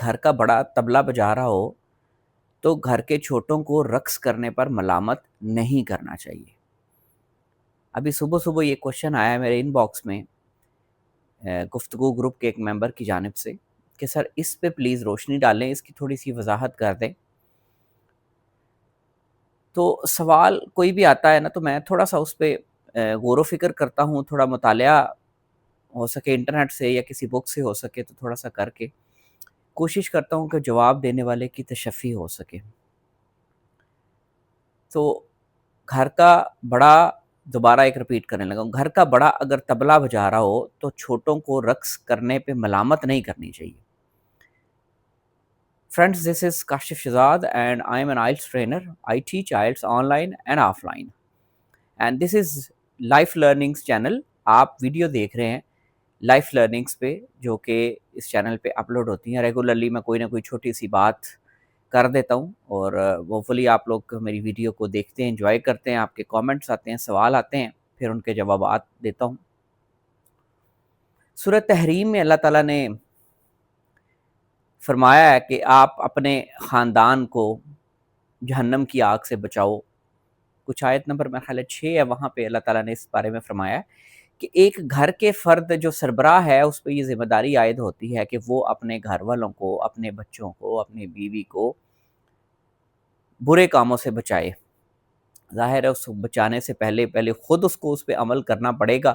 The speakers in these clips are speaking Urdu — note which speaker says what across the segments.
Speaker 1: گھر کا بڑا طبلہ بجا رہا ہو تو گھر کے چھوٹوں کو رقص کرنے پر ملامت نہیں کرنا چاہیے۔ ابھی صبح صبح یہ کوشچن آیا ہے میرے ان باکس میں گفتگو گروپ کے ایک ممبر کی جانب سے کہ سر اس پہ پلیز روشنی ڈالیں، اس کی تھوڑی سی وضاحت کر دیں۔ تو سوال کوئی بھی آتا ہے نا تو میں تھوڑا سا اس پہ غور و فکر کرتا ہوں، تھوڑا مطالعہ ہو سکے انٹرنیٹ سے یا کسی بک سے ہو سکے تو تھوڑا سا کر کے کوشش کرتا ہوں کہ جواب دینے والے کی تشفی ہو سکے۔ تو گھر کا بڑا، دوبارہ ایک رپیٹ کرنے لگا ہوں، گھر کا بڑا اگر طبلہ بجا رہا ہو تو چھوٹوں کو رقص کرنے پہ ملامت نہیں کرنی چاہیے۔ Friends, this is Kashif Shahzad and I am an IELTS trainer. I teach IELTS online and offline. And this is Life Learnings channel. آپ ویڈیو دیکھ رہے ہیں لائف لرننگس پہ، جو کہ اس چینل پہ اپلوڈ ہوتی ہیں۔ ریگولرلی میں کوئی نہ کوئی چھوٹی سی بات کر دیتا ہوں اور ہوپفلی آپ لوگ میری ویڈیو کو دیکھتے ہیں، انجوائے کرتے ہیں، آپ کے کامنٹس آتے ہیں، سوال آتے ہیں، پھر ان کے جوابات دیتا ہوں۔ سورۃ تحریم میں اللہ تعالیٰ نے فرمایا ہے کہ آپ اپنے خاندان کو جہنم کی آگ سے بچاؤ۔ کچھ آیت نمبر میرے خیال ہے 6 ہے، وہاں پہ اللہ تعالیٰ نے اس بارے میں فرمایا ہے کہ ایک گھر کے فرد جو سربراہ ہے اس پہ یہ ذمہ داری عائد ہوتی ہے کہ وہ اپنے گھر والوں کو، اپنے بچوں کو، اپنی بیوی کو برے کاموں سے بچائے۔ ظاہر ہے اس کو بچانے سے پہلے خود اس کو اس پہ عمل کرنا پڑے گا،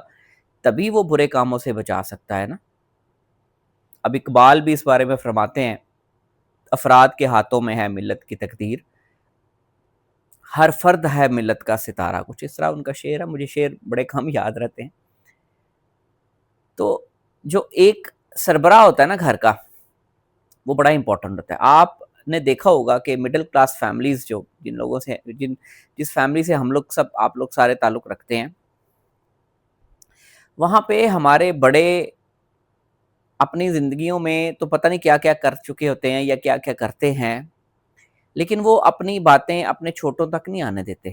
Speaker 1: تبھی وہ برے کاموں سے بچا سکتا ہے نا۔ اب اقبال بھی اس بارے میں فرماتے ہیں، افراد کے ہاتھوں میں ہے ملت کی تقدیر، ہر فرد ہے ملت کا ستارہ، کچھ اس طرح ان کا شعر ہے، مجھے شعر بڑے کم یاد رہتے ہیں۔ تو جو ایک سربراہ ہوتا ہے نا گھر کا، وہ بڑا امپورٹنٹ ہوتا ہے۔ آپ نے دیکھا ہوگا کہ مڈل کلاس فیملیز جو جن لوگوں سے جس فیملی سے ہم لوگ سب آپ لوگ سارے تعلق رکھتے ہیں، وہاں پہ ہمارے بڑے اپنی زندگیوں میں تو پتہ نہیں کیا کیا کر چکے ہوتے ہیں یا کیا کیا کرتے ہیں، لیکن وہ اپنی باتیں اپنے چھوٹوں تک نہیں آنے دیتے۔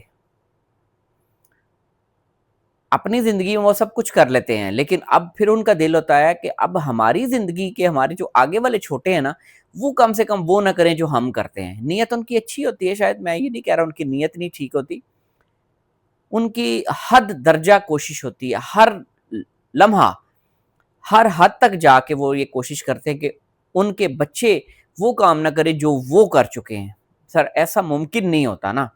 Speaker 1: اپنی زندگی میں وہ سب کچھ کر لیتے ہیں، لیکن اب پھر ان کا دل ہوتا ہے کہ اب ہماری زندگی کے ہمارے جو آگے والے چھوٹے ہیں نا، وہ کم سے کم وہ نہ کریں جو ہم کرتے ہیں۔ نیت ان کی اچھی ہوتی ہے، شاید میں یہ نہیں کہہ رہا ان کی نیت نہیں ٹھیک ہوتی، ان کی حد درجہ کوشش ہوتی ہے، ہر لمحہ ہر حد تک جا کے وہ یہ کوشش کرتے ہیں کہ ان کے بچے وہ کام نہ کریں جو وہ کر چکے ہیں۔ سر ایسا ممکن نہیں ہوتا نا۔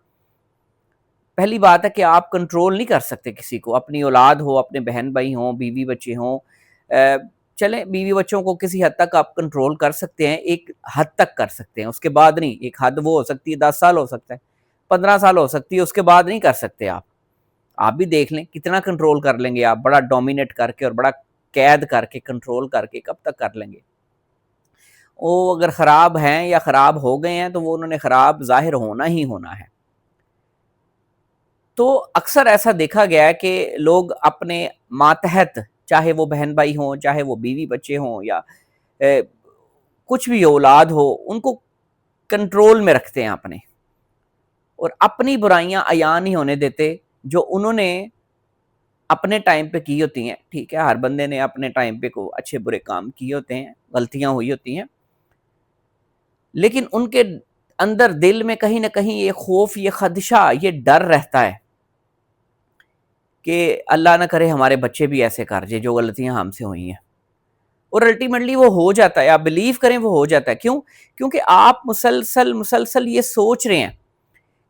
Speaker 1: پہلی بات ہے کہ آپ کنٹرول نہیں کر سکتے کسی کو، اپنی اولاد ہو، اپنے بہن بھائی ہوں، بیوی بچے ہوں، چلیں بیوی بچوں کو کسی حد تک آپ کنٹرول کر سکتے ہیں، ایک حد تک کر سکتے ہیں، اس کے بعد نہیں۔ ایک حد وہ ہو سکتی ہے 10 سال ہو سکتا ہے، 15 سال ہو سکتی ہے، اس کے بعد نہیں کر سکتے آپ بھی دیکھ لیں کتنا کنٹرول کر لیں گے آپ، بڑا ڈومینیٹ کر کے اور بڑا قید کر کے کنٹرول کر کے کب تک کر لیں گے؟ وہ اگر خراب ہیں یا خراب ہو گئے ہیں تو وہ انہوں نے خراب ظاہر ہونا ہی ہونا ہے۔ تو اکثر ایسا دیکھا گیا ہے کہ لوگ اپنے ماتحت، چاہے وہ بہن بھائی ہوں، چاہے وہ بیوی بچے ہوں یا کچھ بھی اولاد ہو، ان کو کنٹرول میں رکھتے ہیں اپنے، اور اپنی برائیاں عیاں نہیں ہونے دیتے جو انہوں نے اپنے ٹائم پہ کی ہوتی ہیں۔ ٹھیک ہے، ہر بندے نے اپنے ٹائم پہ کو اچھے برے کام کیے ہوتے ہیں، غلطیاں ہوئی ہوتی ہیں، لیکن ان کے اندر دل میں کہیں نہ کہیں یہ خوف، یہ خدشہ، یہ ڈر رہتا ہے کہ اللہ نہ کرے ہمارے بچے بھی ایسے کر جائے جو غلطیاں ہم سے ہوئی ہیں، اور الٹیمیٹلی وہ ہو جاتا ہے۔ آپ بلیو کریں وہ ہو جاتا ہے۔ کیوں؟ کیونکہ آپ مسلسل یہ سوچ رہے ہیں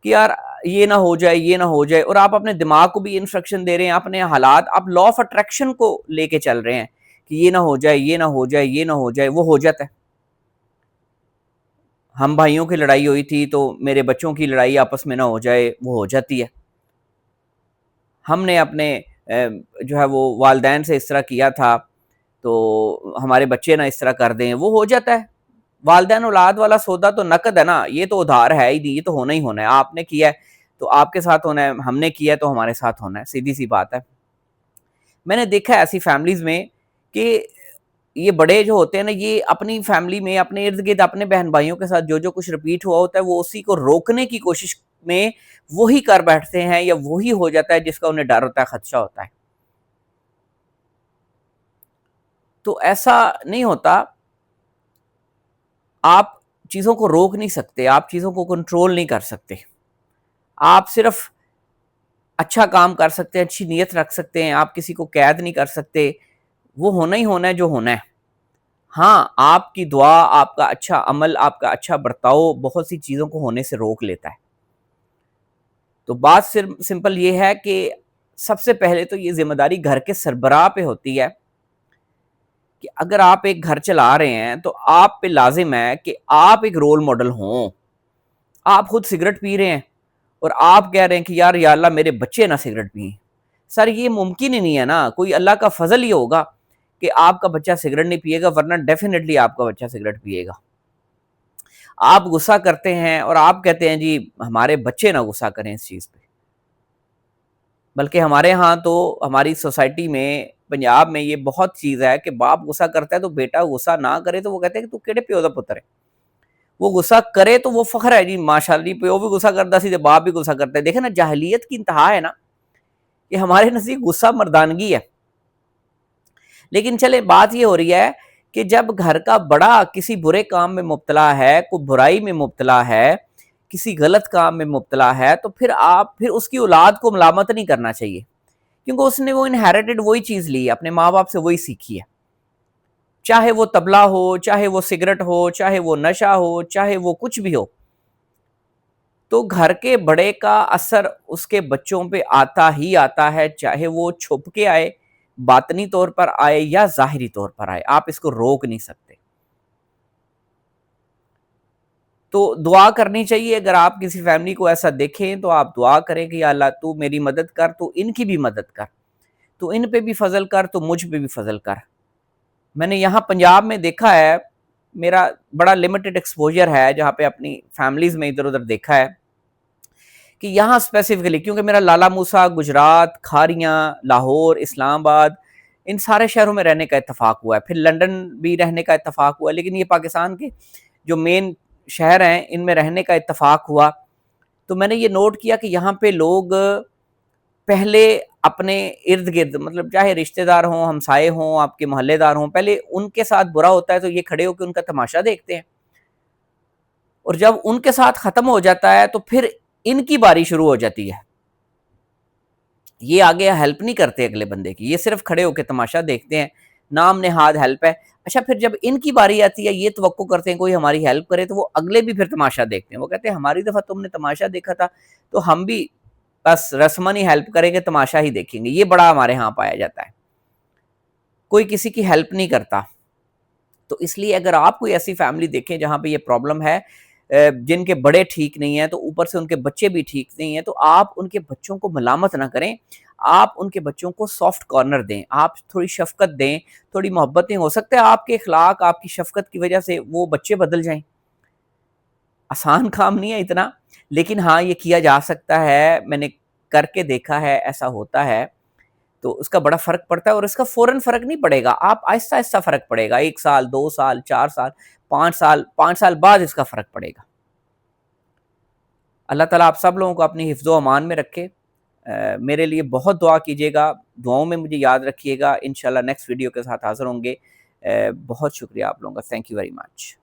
Speaker 1: کہ یار یہ نہ ہو جائے، یہ نہ ہو جائے، اور آپ اپنے دماغ کو بھی انسٹرکشن دے رہے ہیں، اپنے حالات، آپ لا آف اٹریکشن کو لے کے چل رہے ہیں کہ یہ نہ ہو جائے، یہ نہ ہو جائے، یہ نہ ہو جائے، وہ ہو جاتا ہے۔ ہم بھائیوں کی لڑائی ہوئی تھی تو میرے بچوں کی لڑائی آپس میں نہ ہو جائے، وہ ہو جاتی ہے۔ ہم نے اپنے جو ہے وہ والدین سے اس طرح کیا تھا تو ہمارے بچے نہ اس طرح کر دیں، وہ ہو جاتا ہے۔ والدین اولاد والا سودا تو نقد ہے نا، یہ تو ادھار ہے ہی نہیں، یہ تو ہونا ہی ہونا ہے۔ آپ نے کیا ہے تو آپ کے ساتھ ہونا ہے، ہم نے کیا ہے تو ہمارے ساتھ ہونا ہے، سیدھی سی بات ہے۔ میں نے دیکھا ہے ایسی فیملیز میں کہ یہ بڑے جو ہوتے ہیں نا، یہ اپنی فیملی میں، اپنے ارد گرد اپنے بہن بھائیوں کے ساتھ جو جو کچھ رپیٹ ہوا ہوتا ہے، وہ اسی کو روکنے کی کوشش میں وہی کر بیٹھتے ہیں یا وہی ہو جاتا ہے جس کا انہیں ڈر ہوتا ہے، خدشہ ہوتا ہے۔ تو ایسا نہیں ہوتا۔ آپ چیزوں کو روک نہیں سکتے، آپ چیزوں کو کنٹرول نہیں کر سکتے، آپ صرف اچھا کام کر سکتے ہیں، اچھی نیت رکھ سکتے ہیں، آپ کسی کو قید نہیں کر سکتے، وہ ہونا ہی ہونا ہے جو ہونا ہے۔ ہاں، آپ کی دعا، آپ کا اچھا عمل، آپ کا اچھا برتاؤ بہت سی چیزوں کو ہونے سے روک لیتا ہے۔ تو بات صرف سمپل یہ ہے کہ سب سے پہلے تو یہ ذمہ داری گھر کے سربراہ پہ ہوتی ہے کہ اگر آپ ایک گھر چلا رہے ہیں تو آپ پہ لازم ہے کہ آپ ایک رول ماڈل ہوں۔ آپ خود سگریٹ پی رہے ہیں اور آپ کہہ رہے ہیں کہ یار یا اللہ میرے بچے نہ سگریٹ پئیں، سر یہ ممکن ہی نہیں ہے نا، کوئی اللہ کا فضل ہی ہوگا کہ آپ کا بچہ سگریٹ نہیں پیے گا، ورنہ ڈیفینیٹلی آپ کا بچہ سگریٹ پیے گا۔ آپ غصہ کرتے ہیں اور آپ کہتے ہیں جی ہمارے بچے نہ غصہ کریں اس چیز پہ، بلکہ ہمارے ہاں تو ہماری سوسائٹی میں، پنجاب میں یہ بہت چیز ہے کہ باپ غصہ کرتا ہے تو بیٹا غصہ نہ کرے تو وہ کہتے ہیں کہ تو کیڑے پیو دا پتر ہے، وہ غصہ کرے تو وہ فخر ہے جی ماشاءاللہ جی پیو بھی غصہ کرتا سی تے باپ بھی غصہ کرتا ہے۔ دیکھیں نا جاہلیت کی انتہا ہے نا، کہ ہمارے نزدیک غصہ مردانگی ہے۔ لیکن چلے بات یہ ہو رہی ہے کہ جب گھر کا بڑا کسی برے کام میں مبتلا ہے، کوئی برائی میں مبتلا ہے، کسی غلط کام میں مبتلا ہے، تو پھر اس کی اولاد کو ملامت نہیں کرنا چاہیے، کیونکہ اس نے وہ انہیریٹڈ وہی چیز لی ہے، اپنے ماں باپ سے وہی سیکھی ہے، چاہے وہ طبلہ ہو، چاہے وہ سگریٹ ہو، چاہے وہ نشہ ہو، چاہے وہ کچھ بھی ہو۔ تو گھر کے بڑے کا اثر اس کے بچوں پہ آتا ہی آتا ہے، چاہے وہ چھپ کے آئے، باطنی طور پر آئے یا ظاہری طور پر آئے، آپ اس کو روک نہیں سکتے۔ تو دعا کرنی چاہیے، اگر آپ کسی فیملی کو ایسا دیکھیں تو آپ دعا کریں کہ یا اللہ تو میری مدد کر، تو ان کی بھی مدد کر، تو ان پہ بھی فضل کر، تو مجھ پہ بھی فضل کر۔ میں نے یہاں پنجاب میں دیکھا ہے، میرا بڑا لمیٹڈ ایکسپوجر ہے جہاں پہ اپنی فیملیز میں ادھر ادھر دیکھا ہے کہ یہاں اسپیسیفکلی، کیونکہ میرا لالا موسیٰ، گجرات، کھاریاں، لاہور، اسلام آباد، ان سارے شہروں میں رہنے کا اتفاق ہوا ہے، پھر لنڈن بھی رہنے کا اتفاق ہوا ہے، لیکن یہ پاکستان کے جو مین شہر ہیں ان میں رہنے کا اتفاق ہوا۔ تو میں نے یہ نوٹ کیا کہ یہاں پہ لوگ پہلے اپنے ارد گرد، مطلب چاہے رشتہ دار ہوں، ہمسائے ہوں، آپ کے محلے دار ہوں، پہلے ان کے ساتھ برا ہوتا ہے تو یہ کھڑے ہو کے ان کا تماشا دیکھتے ہیں، اور جب ان کے ساتھ ختم ہو جاتا ہے تو پھر ان کی باری شروع ہو جاتی ہے، یہ آگے ہیلپ نہیں کرتے اگلے بندے کی، یہ صرف کھڑے ہو کے تماشا دیکھتے ہیں، نام نہاد ہیلپ ہے۔ اچھا پھر جب ان کی باری آتی ہے، یہ توقع کرتے ہیں کوئی ہماری ہیلپ کرے، تو وہ اگلے بھی پھر تماشا دیکھتے ہیں، وہ کہتے ہیں ہماری دفعہ تم نے تماشا دیکھا تھا تو ہم بھی بس رسمن ہی ہیلپ کریں گے، تماشا ہی دیکھیں گے۔ یہ بڑا ہمارے ہاں پایا جاتا ہے، کوئی کسی کی ہیلپ نہیں کرتا۔ تو اس لیے اگر آپ کوئی ایسی فیملی دیکھیں جہاں پہ یہ پرابلم ہے، جن کے بڑے ٹھیک نہیں ہیں تو اوپر سے ان کے بچے بھی ٹھیک نہیں ہیں، تو آپ ان کے بچوں کو ملامت نہ کریں، آپ ان کے بچوں کو سافٹ کارنر دیں، آپ تھوڑی شفقت دیں، تھوڑی محبت دیں۔ ہو سکتا ہے آپ کے اخلاق، آپ کی شفقت کی وجہ سے وہ بچے بدل جائیں، آسان کام نہیں ہے اتنا، لیکن ہاں یہ کیا جا سکتا ہے، میں نے کر کے دیکھا ہے، ایسا ہوتا ہے، تو اس کا بڑا فرق پڑتا ہے، اور اس کا فوراً فرق نہیں پڑے گا، آپ آہستہ آہستہ فرق پڑے گا، 1 سال 2 سال 4 سال 5 سال، 5 سال بعد اس کا فرق پڑے گا۔ اللہ تعالیٰ آپ سب لوگوں کو اپنی حفظ و امان میں رکھے۔ میرے لیے بہت دعا کیجیے گا، دعاؤں میں مجھے یاد رکھیے گا، انشاءاللہ نیکسٹ ویڈیو کے ساتھ حاضر ہوں گے۔ بہت شکریہ آپ لوگوں کا، تھینک یو ویری مچ۔